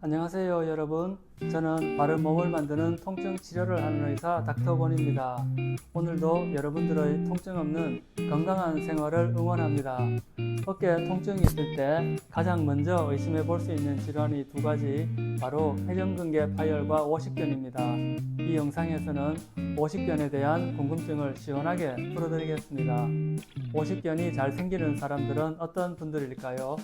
안녕하세요 여러분. 저는 바른 몸을 만드는 통증 치료를 하는 의사 닥터본입니다. 오늘도 여러분들의 통증 없는 건강한 생활을 응원합니다. 어깨 통증이 있을 때 가장 먼저 의심해 볼 수 있는 질환이 두 가지, 바로 회전근개 파열과 오십견입니다. 이 영상에서는 오십견에 대한 궁금증을 시원하게 풀어드리겠습니다. 오십견이 잘 생기는 사람들은 어떤 분들일까요?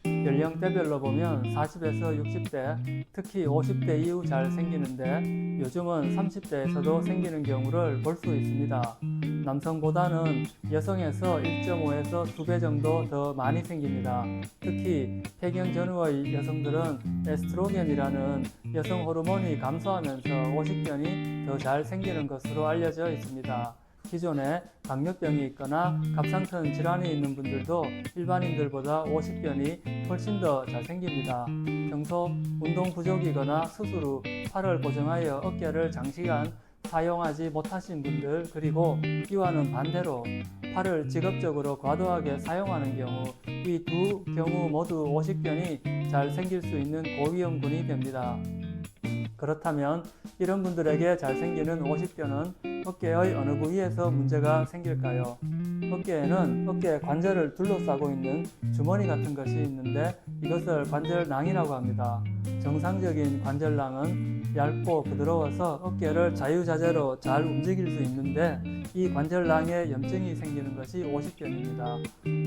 연령대별로 보면 40에서 60대, 특히 50대 이후 잘 생기는데 요즘은 30대에서도 생기는 경우를 볼 수 있습니다. 남성보다는 여성에서 1.5에서 2배 정도 더 많이 생깁니다. 특히 폐경 전후의 여성들은 에스트로겐이라는 여성 호르몬이 감소하면서 오십견이 더 잘 생기는 것으로 알려져 있습니다. 기존에 당뇨병이 있거나 갑상선 질환이 있는 분들도 일반인들보다 오십견이 훨씬 더 잘 생깁니다. 평소 운동 부족이거나 수술 후 팔을 고정하여 어깨를 장시간 사용하지 못하신 분들, 그리고 이와는 반대로 팔을 직업적으로 과도하게 사용하는 경우, 이 두 경우 모두 오십견이 잘 생길 수 있는 고위험군이 됩니다. 그렇다면 이런 분들에게 잘 생기는 오십견은 어깨의 어느 부위에서 문제가 생길까요? 어깨에는 어깨 관절을 둘러싸고 있는 주머니 같은 것이 있는데 이것을 관절낭이라고 합니다. 정상적인 관절낭은 얇고 부드러워서 어깨를 자유자재로 잘 움직일 수 있는데 이 관절낭에 염증이 생기는 것이 오십견입니다.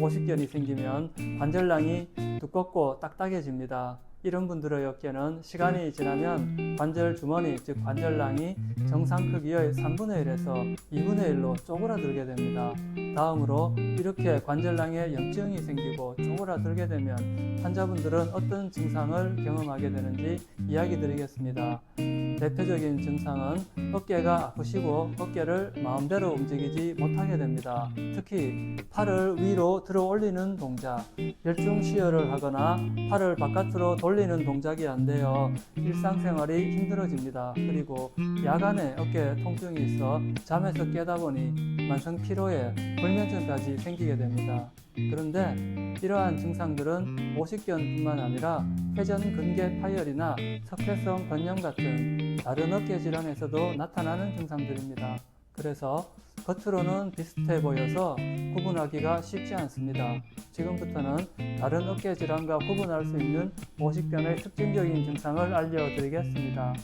오십견이 생기면 관절낭이 두껍고 딱딱해집니다. 이런 분들의 어깨는 시간이 지나면 관절 주머니, 즉 관절낭이 정상 크기의 3분의 1에서 2분의 1로 쪼그라들게 됩니다. 다음으로 이렇게 관절낭에 염증이 생기고 쪼그라들게 되면 환자분들은 어떤 증상을 경험하게 되는지 이야기 드리겠습니다. 대표적인 증상은 어깨가 아프시고 어깨를 마음대로 움직이지 못하게 됩니다. 특히 팔을 위로 들어 올리는 동작, 열중 시혈을 하거나 팔을 바깥으로 돌리는 동작이 안 되어 일상생활이 힘들어집니다. 그리고 야간에 어깨 통증이 있어 잠에서 깨다 보니 만성 피로에 불면증까지 생기게 됩니다. 그런데 이러한 증상들은 오십견뿐만 아니라 회전근개 파열이나 석회성 건염 같은 다른 어깨 질환에서도 나타나는 증상들입니다. 그래서 겉으로는 비슷해 보여서 구분하기가 쉽지 않습니다. 지금부터는 다른 어깨 질환과 구분할 수 있는 오십견의 특징적인 증상을 알려드리겠습니다.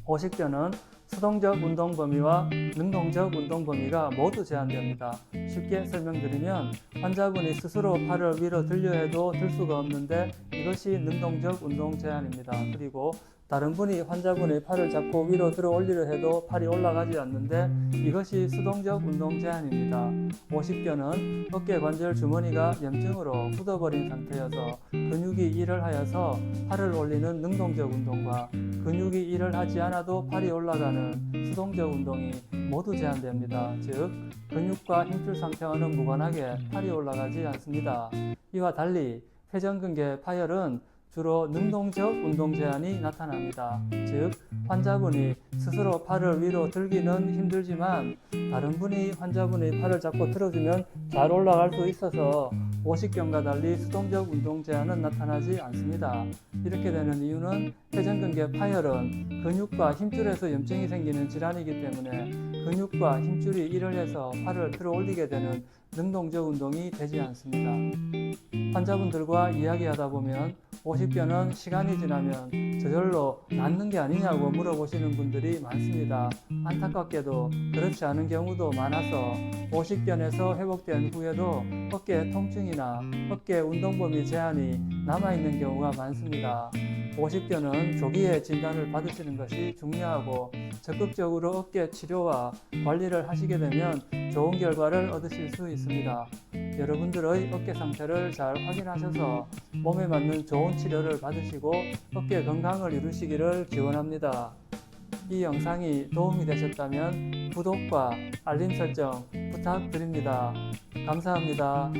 오십견은 수동적 운동 범위와 능동적 운동 범위가 모두 제한됩니다. 쉽게 설명드리면 환자분이 스스로 팔을 위로 들려 해도 들 수가 없는데 이것이 능동적 운동 제한입니다. 그리고 다른 분이 환자분의 팔을 잡고 위로 들어 올리려 해도 팔이 올라가지 않는데 이것이 수동적 운동 제한입니다. 오십견은 어깨 관절 주머니가 염증으로 굳어버린 상태여서 근육이 일을 하여서 팔을 올리는 능동적 운동과 근육이 일을 하지 않아도 팔이 올라가는 수동적 운동이 모두 제한됩니다. 즉, 근육과 힘줄 상태와는 무관하게 팔이 올라가지 않습니다. 이와 달리 회전근개 파열은 주로 능동적 운동 제한이 나타납니다. 즉, 환자분이 스스로 팔을 위로 들기는 힘들지만 다른 분이 환자분의 팔을 잡고 들어주면 잘 올라갈 수 있어서 오십견과 달리 수동적 운동 제한은 나타나지 않습니다. 이렇게 되는 이유는 회전근개 파열은 근육과 힘줄에서 염증이 생기는 질환이기 때문에 근육과 힘줄이 일을 해서 팔을 들어 올리게 되는 능동적 운동이 되지 않습니다. 환자분들과 이야기하다 보면 오십견은 시간이 지나면 저절로 낫는 게 아니냐고 물어보시는 분들이 많습니다. 안타깝게도 그렇지 않은 경우도 많아서 오십견에서 회복된 후에도 어깨 통증이나 어깨 운동 범위 제한이 남아있는 경우가 많습니다. 오십견은 조기에 진단을 받으시는 것이 중요하고 적극적으로 어깨 치료와 관리를 하시게 되면 좋은 결과를 얻으실 수 있습니다. 여러분들의 어깨 상태를 잘 확인하셔서 몸에 맞는 좋은 치료를 받으시고 어깨 건강을 이루시기를 기원합니다. 이 영상이 도움이 되셨다면 구독과 알림 설정 부탁드립니다. 감사합니다.